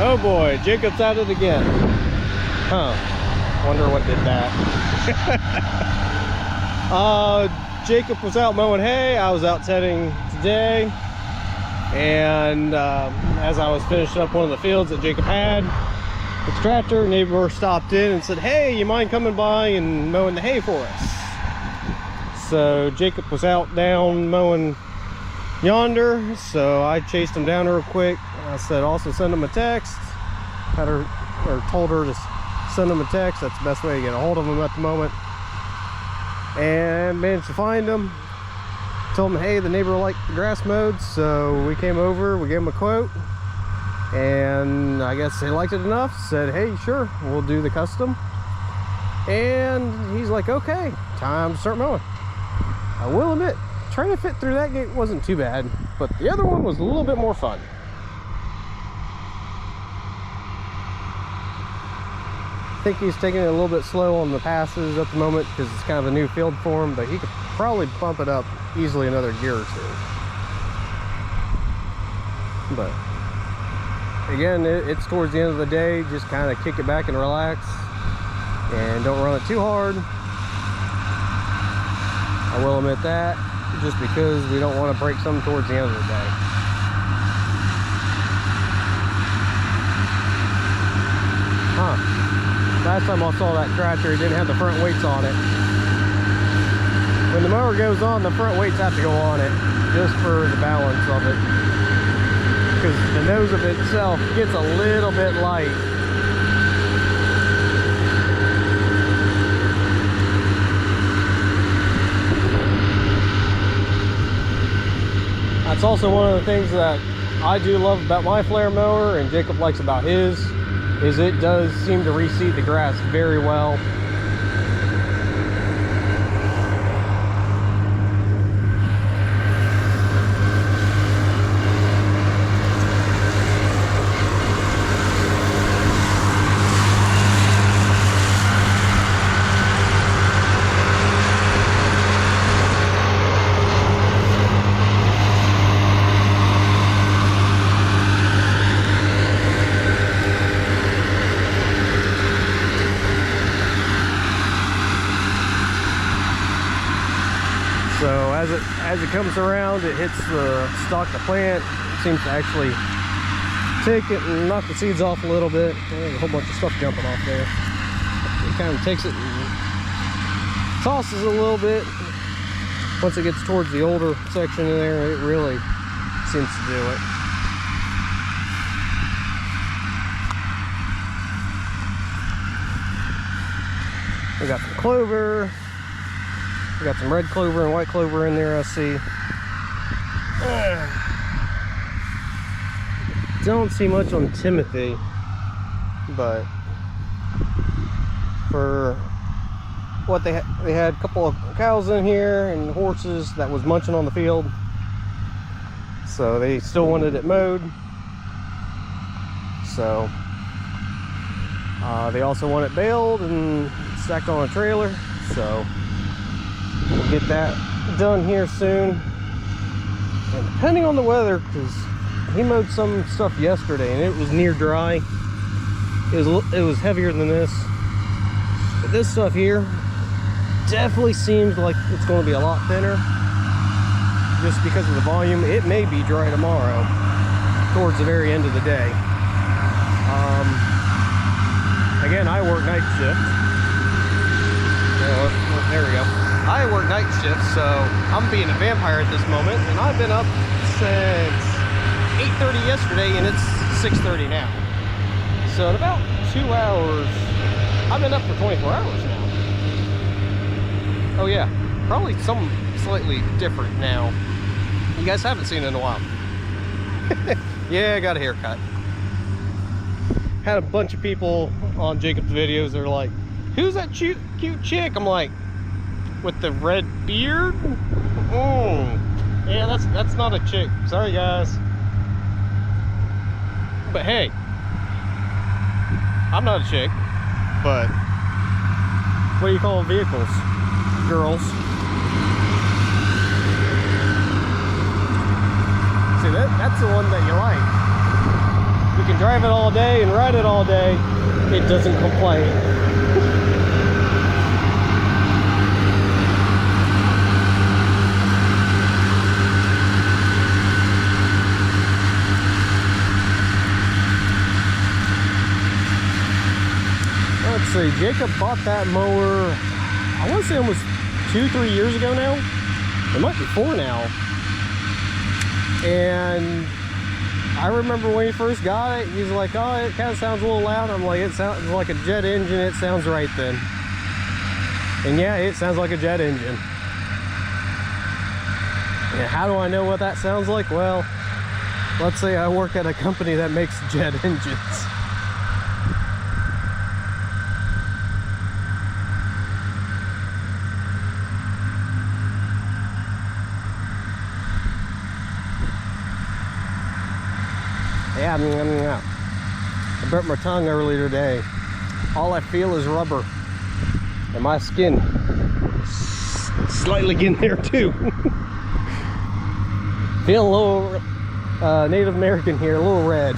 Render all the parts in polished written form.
Oh boy, Jacob's at it again. Huh. Wonder what did that. Jacob was out mowing hay. I was out setting today. And as I was finishing up one of the fields that Jacob had with the tractor, a neighbor stopped in and said, hey, you mind coming by and mowing the hay for us? So Jacob was out down mowing yonder, so I chased him down real quick. I said also send him a text. Had her, or told her to send him a text. That's the best way to get a hold of him at the moment. And managed to find him. Told him, hey, the neighbor liked the grass mowed, so we came over, we gave him a quote, and I guess he liked it enough. Said, hey, sure, we'll do the custom. And he's like, okay, time to start mowing. I will admit, trying to fit through that gate wasn't too bad, but the other one was a little bit more fun. I think he's taking it a little bit slow on the passes at the moment because it's kind of a new field for him, but he could probably bump it up easily another gear or two. But again, it's towards the end of the day. Just kind of kick it back and relax, and don't run it too hard. I will admit that, just because we don't want to break something towards the end of the day. Huh. Last time I saw that tractor, it didn't have the front weights on it. When the mower goes on, the front weights have to go on it, just for the balance of it. Because the nose of itself gets a little bit light. That's also one of the things that I do love about my flare mower, and Jacob likes about his, is it does seem to reseed the grass very well. So as it comes around, it hits the stalk of the plant. It seems to actually take it and knock the seeds off a little bit. There's a whole bunch of stuff jumping off there. It kind of takes it and tosses it a little bit. Once it gets towards the older section in there, it really seems to do it. We got some clover. We got some red clover and white clover in there, I see. Don't see much on Timothy, but for what they had a couple of cows in here and horses that was munching on the field, so they still wanted it mowed. So they also want it baled and stacked on a trailer, so we'll get that done here soon. And depending on the weather, because he mowed some stuff yesterday and it was near dry. It was heavier than this. But this stuff here definitely seems like it's going to be a lot thinner. Just because of the volume. It may be dry tomorrow, towards the very end of the day. Again, I work night shift. There we go. I work night shift, so I'm being a vampire at this moment, and I've been up since 8:30 yesterday, and it's 6:30 now. So in about 2 hours, I've been up for 24 hours now. Oh yeah, probably something slightly different now. You guys haven't seen it in a while. Yeah, I got a haircut. Had a bunch of people on Jacob's videos that are like, who's that cute chick? I'm like, with the red beard? Yeah, that's not a chick. Sorry guys. But hey, I'm not a chick, but what do you call vehicles? Girls. See, that's the one that you like. You can drive it all day and ride it all day. It doesn't complain. Let's see, Jacob bought that mower, I want to say almost 2-3 years ago now. It might be 4 now. And I remember when he first got it, he's like, oh, it kind of sounds a little loud. I'm like, it sounds like a jet engine. It sounds right then. And yeah, it sounds like a jet engine. And how do I know what that sounds like? Well, let's say I work at a company that makes jet engines. Yeah, I burnt my tongue earlier today. All I feel is rubber. And my skin slightly getting there too. Feeling a little Native American here, a little red.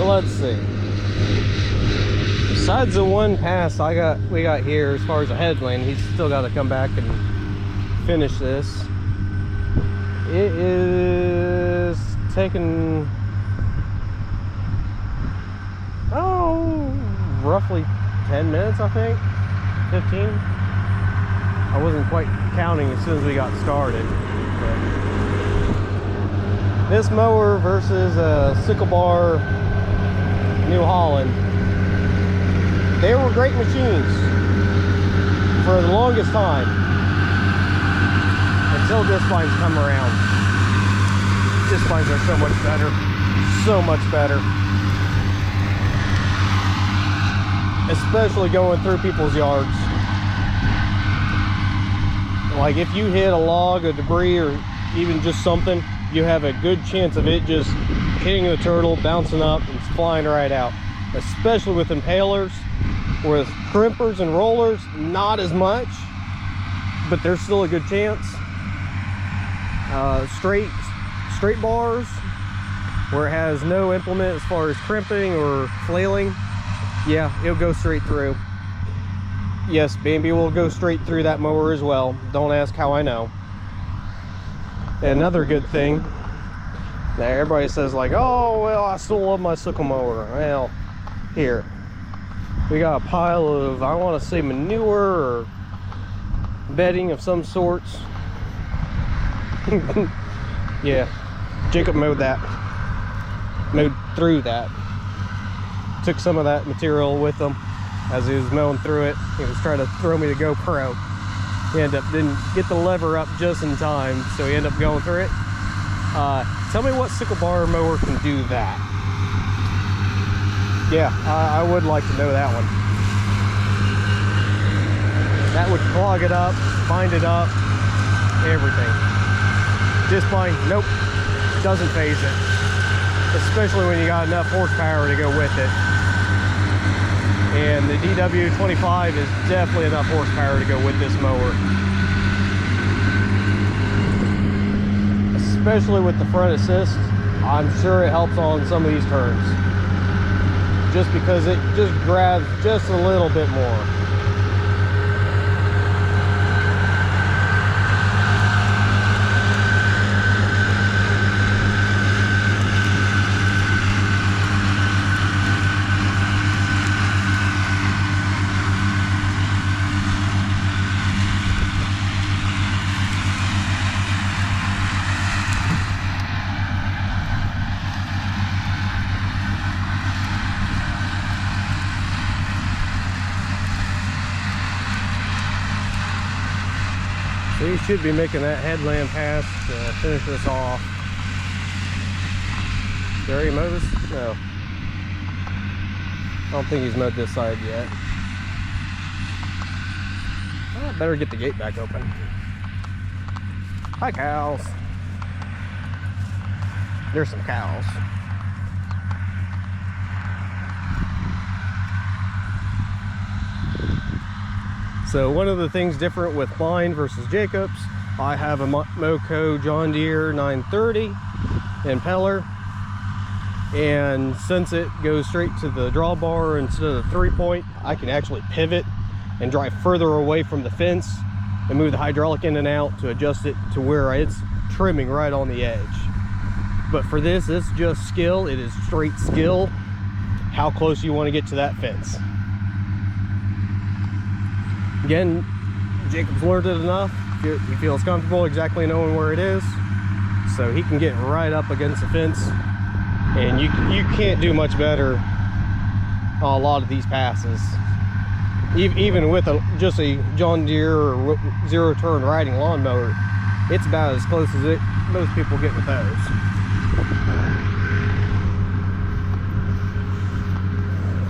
Let's see. Besides the one pass we got here as far as a headland, he's still got to come back and finish this. It is taking roughly 10 minutes, I think, 15. I wasn't quite counting as soon as we got started. But this mower versus a sickle bar New Holland, they were great machines for the longest time until disc lines come around. Disc lines are so much better, especially going through people's yards. Like if you hit a log, a debris, or even just something, you have a good chance of it just hitting the turtle, bouncing up, and flying right out. Especially with impalers. With crimpers and rollers, not as much, but there's still a good chance. Straight bars, where it has no implement as far as crimping or flailing, yeah, it'll go straight through. Yes, Bambi will go straight through that mower as well. Don't ask how I know. And another good thing, now everybody says like, oh, well, I still love my sickle mower. Well, here. We got a pile of, I want to say, manure or bedding of some sorts. Yeah, Jacob mowed through that. Took some of that material with him as he was mowing through it. He was trying to throw me the GoPro. He didn't get the lever up just in time, so he ended up going through it. Tell me what sickle bar mower can do that. Yeah, I would like to know that one. That would clog it up, bind it up, everything. Disc line, nope, doesn't phase it. Especially when you got enough horsepower to go with it. And the DW25 is definitely enough horsepower to go with this mower. Especially with the front assist, I'm sure it helps on some of these turns. Just because it just grabs just a little bit more. So you should be making that headland pass to finish this off. Did you already mow this? No. don't think he's mowed this side yet. Well, I better get the gate back open. Hi, cows. There's some cows. So one of the things different with mine versus Jacob's, I have a Moco John Deere 930 impeller, and since it goes straight to the drawbar instead of the 3-point, I can actually pivot and drive further away from the fence and move the hydraulic in and out to adjust it to where it's trimming right on the edge. But for this, it's just skill. It is straight skill, how close you want to get to that fence. Again, Jacob's learned it enough. He feels comfortable exactly knowing where it is, so he can get right up against the fence, and you can't do much better on a lot of these passes. Even with just a John Deere or zero-turn riding lawnmower, it's about as close as most people get with those.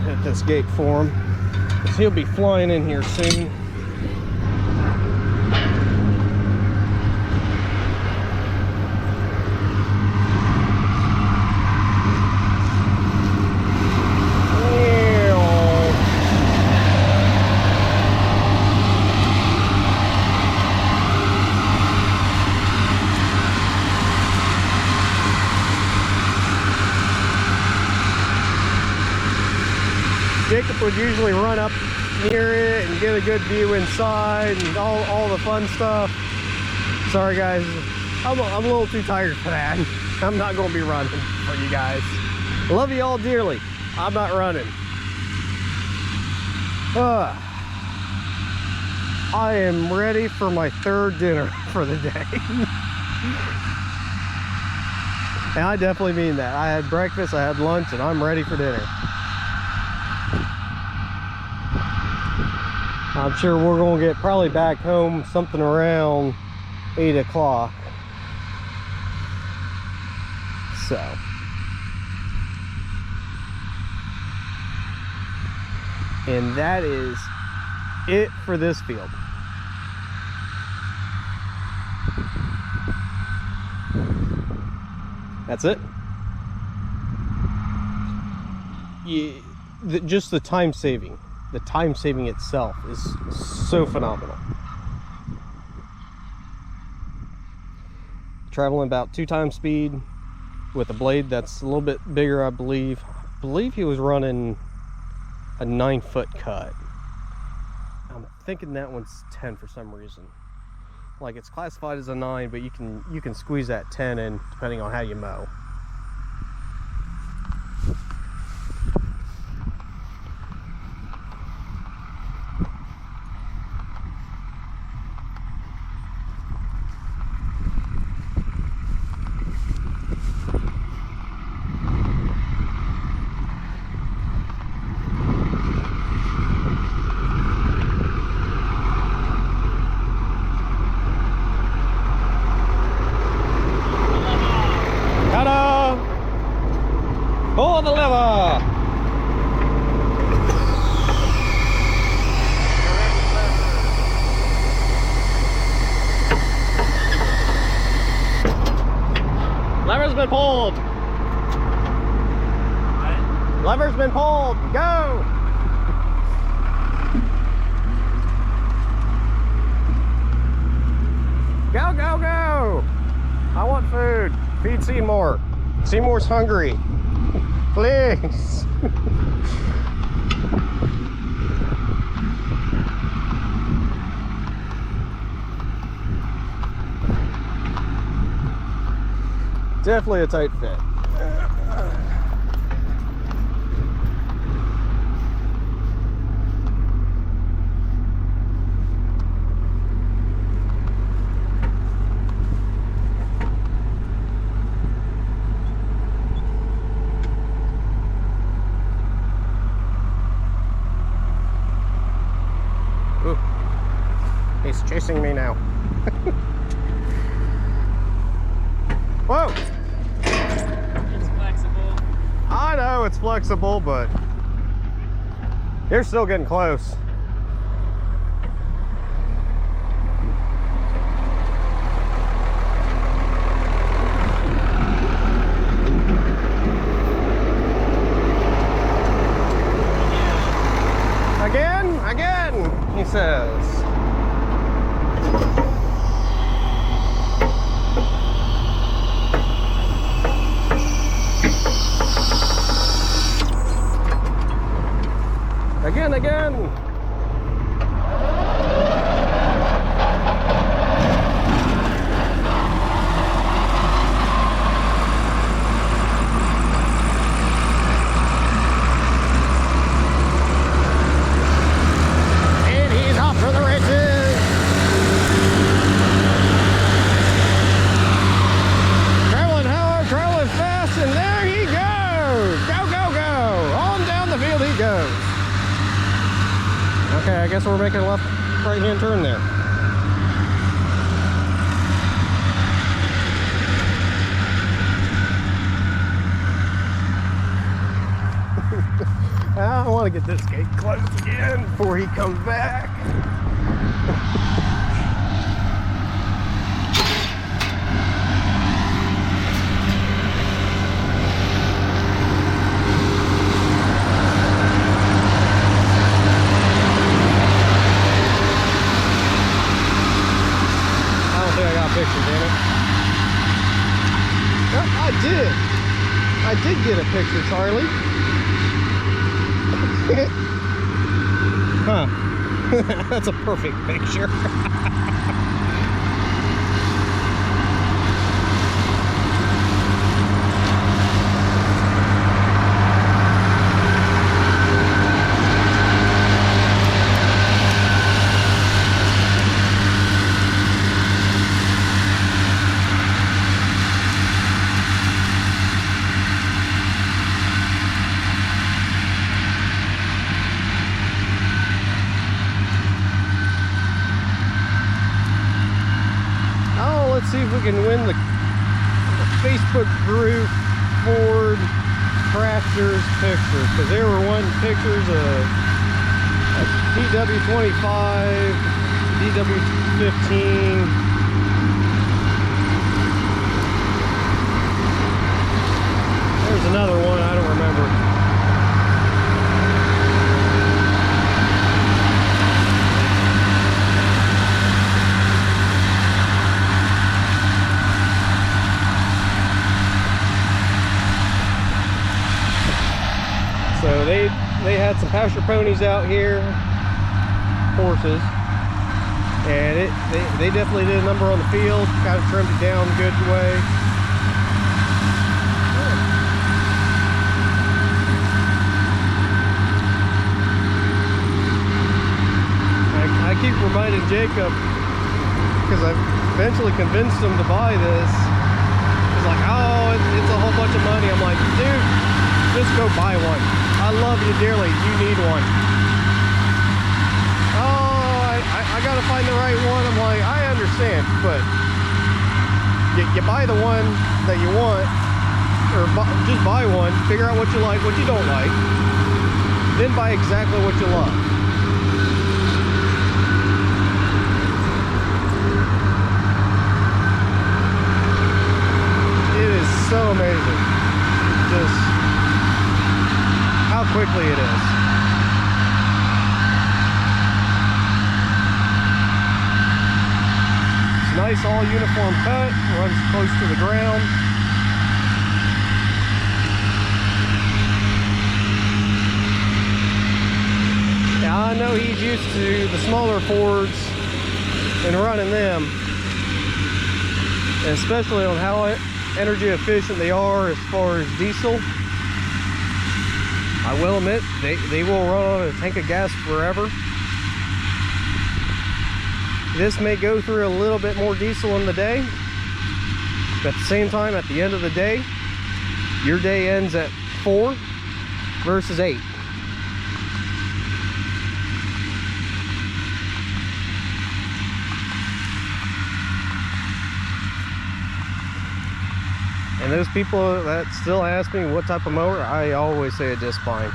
Hit this gate for him. He'll be flying in here soon. Jacob would usually run up near it and get a good view inside and all the fun stuff. Sorry guys, I'm a little too tired for that. I'm not going to be running for you guys. I love you all dearly. I'm not running. I am ready for my third dinner for the day. And I definitely mean that. I had breakfast, I had lunch, and I'm ready for dinner. I'm sure we're going to get probably back home something around 8 o'clock. So. And that is it for this field. That's it. Yeah, just the time saving. The time saving itself is so phenomenal. Traveling about 2 times speed with a blade that's a little bit bigger, I believe. I believe he was running a 9-foot cut. I'm thinking that one's 10 for some reason. Like, it's classified as a 9, but you can squeeze that 10 in depending on how you mow. Pull the lever! Lever's been pulled! What? Lever's been pulled! Go! Go, go, go! I want food. Feed Seymour. Seymour's hungry. Please. Definitely a tight fit. Ooh, he's chasing me now. Whoa! It's flexible. I know it's flexible, but They're still getting close. Again, he says. Again. And he's off for the races. Traveling hard, traveling fast, and there he goes. Go. On down the field he goes. Okay, I guess we're making a left right-hand turn there. I want to get this gate closed again before he comes back. Picture, damn it. Well, I did get a picture, Charlie. Huh. That's a perfect picture. See if we can win the Facebook group Ford Crashers pictures, because they were wanting pictures of a DW25, DW15. There's another one, I don't remember. So they had some pasture ponies out here, horses, and they definitely did a number on the field, kind of trimmed it down a good way. I keep reminding Jacob, because I've eventually convinced him to buy this. He's like, oh, it's a whole bunch of money. I'm like, dude, just go buy one. I love you dearly. You need one. Oh, I gotta find the right one. I'm like, I understand, but you buy the one that you want, or just buy one, figure out what you like, what you don't like, then buy exactly what you love. It is so amazing. Just how quickly it is. It's nice, all uniform cut, runs close to the ground. Yeah, I know he's used to the smaller Fords and running them, and especially on how energy efficient they are as far as diesel. I will admit, they will run on a tank of gas forever. This may go through a little bit more diesel in the day, but at the same time, at the end of the day, your day ends at 4 versus 8. And those people that still ask me what type of mower, I always say a disc spine.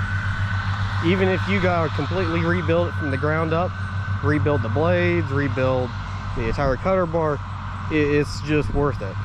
Even if you gotta completely rebuild it from the ground up, rebuild the blades, rebuild the entire cutter bar, it's just worth it.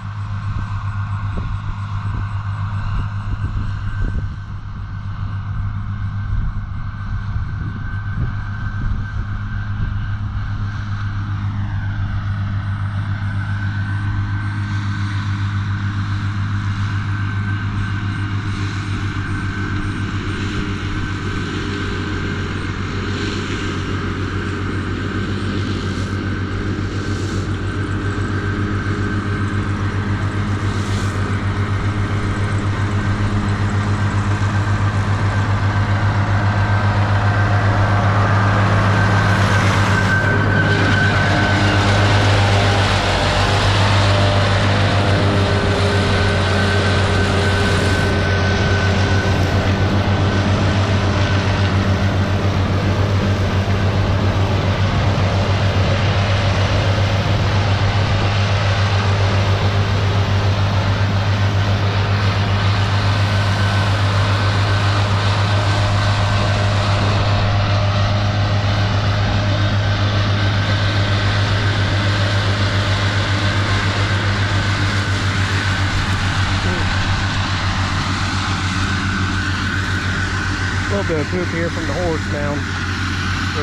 Bit of poop here from the horse mound.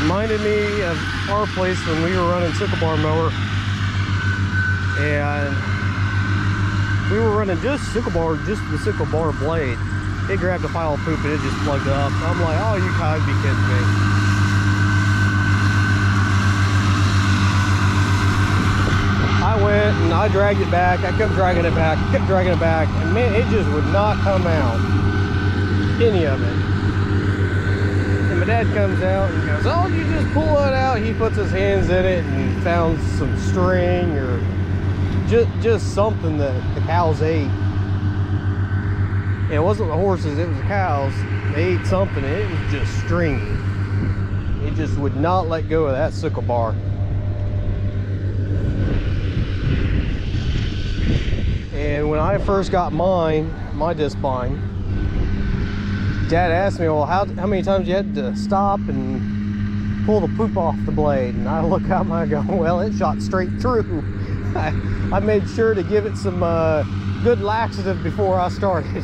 Reminded me of our place when we were running sickle bar mower, and we were running just the sickle bar blade. It grabbed a pile of poop and it just plugged up. I'm like, oh, you gotta be kidding me. I went and I dragged it back. I kept dragging it back, and man, it just would not come out. Any of it. My dad comes out and goes, oh, you just pull it out. He puts his hands in it and found some string or just something that the cows ate. And it wasn't the horses, it was the cows. They ate something and it was just stringy. It just would not let go of that sickle bar. And when I first got mine, my disc bind, Dad asked me, well, how many times you had to stop and pull the poop off the blade? And I look out and I go, well, it shot straight through. I made sure to give it some good laxative before I started.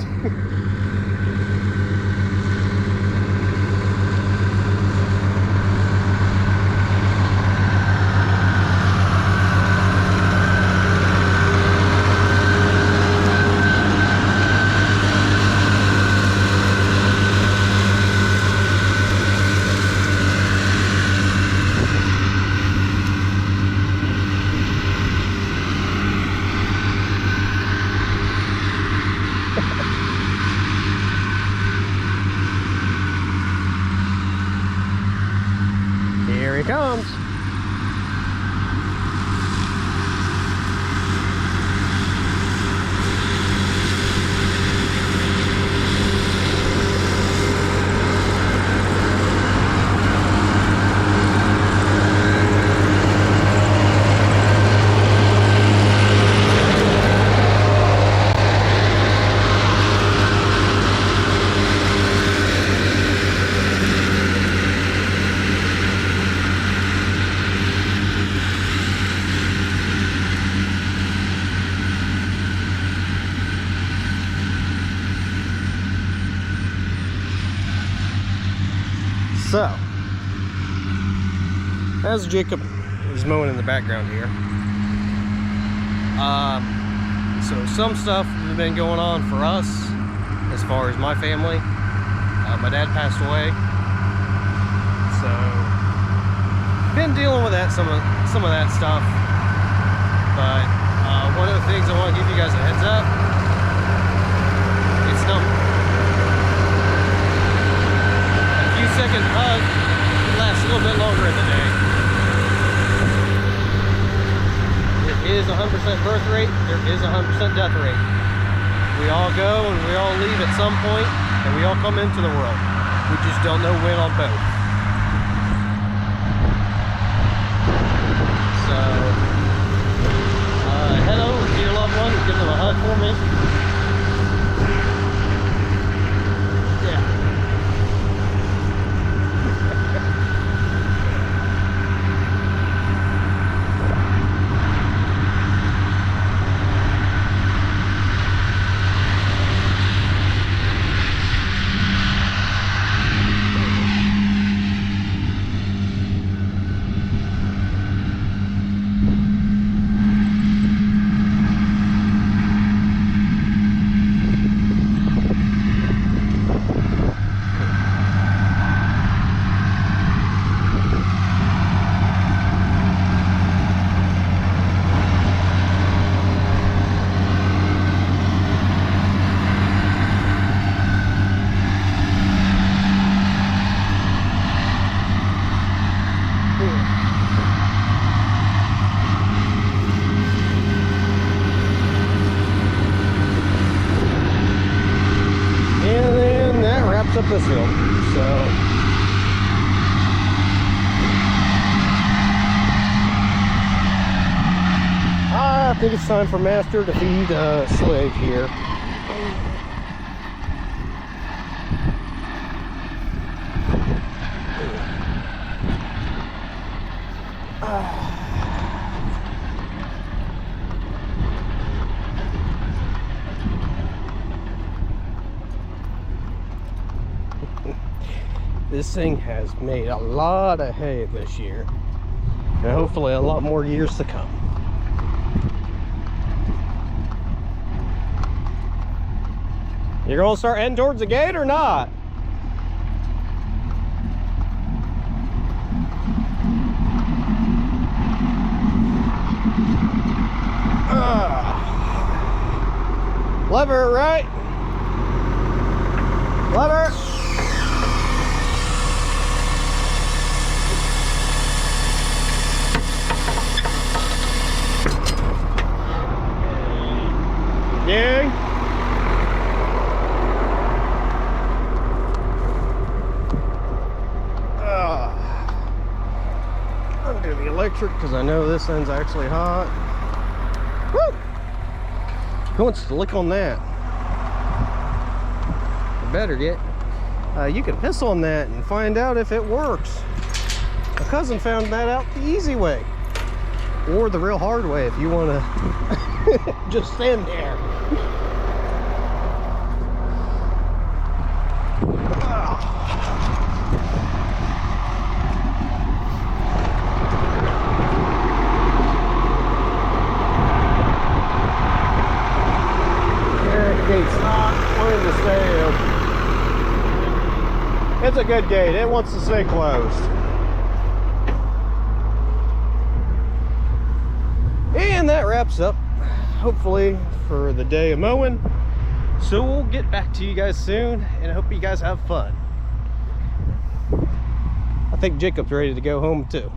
Here he comes. So, as Jacob is mowing in the background here, so some stuff has been going on for us as far as my family. My dad passed away, so been dealing with that some of that stuff. But one of the things I want to give you guys a heads up, it's numbered. Second hug lasts a little bit longer in the day. There is 100% birth rate, there is 100% death rate. We all go and we all leave at some point, and we all come into the world. We just don't know when on both. So, head over to your loved one and give them a hug for me. starts up this hill. So I think it's time for Master to feed Slave here. This thing has made a lot of hay this year, and hopefully a lot more years to come. You're gonna start heading towards the gate or not? Lever, right? Lever. Ding. Undo the electric because I know this end's actually hot. Woo! Who wants to lick on that? You better get. You can piss on that and find out if it works. My cousin found that out the easy way, or the real hard way if you want to just stand there. Gate's not wanting to stay open. It's a good gate. It wants to stay closed. And that wraps up, hopefully, for the day of mowing. So we'll get back to you guys soon, and I hope you guys have fun. I think Jacob's ready to go home too.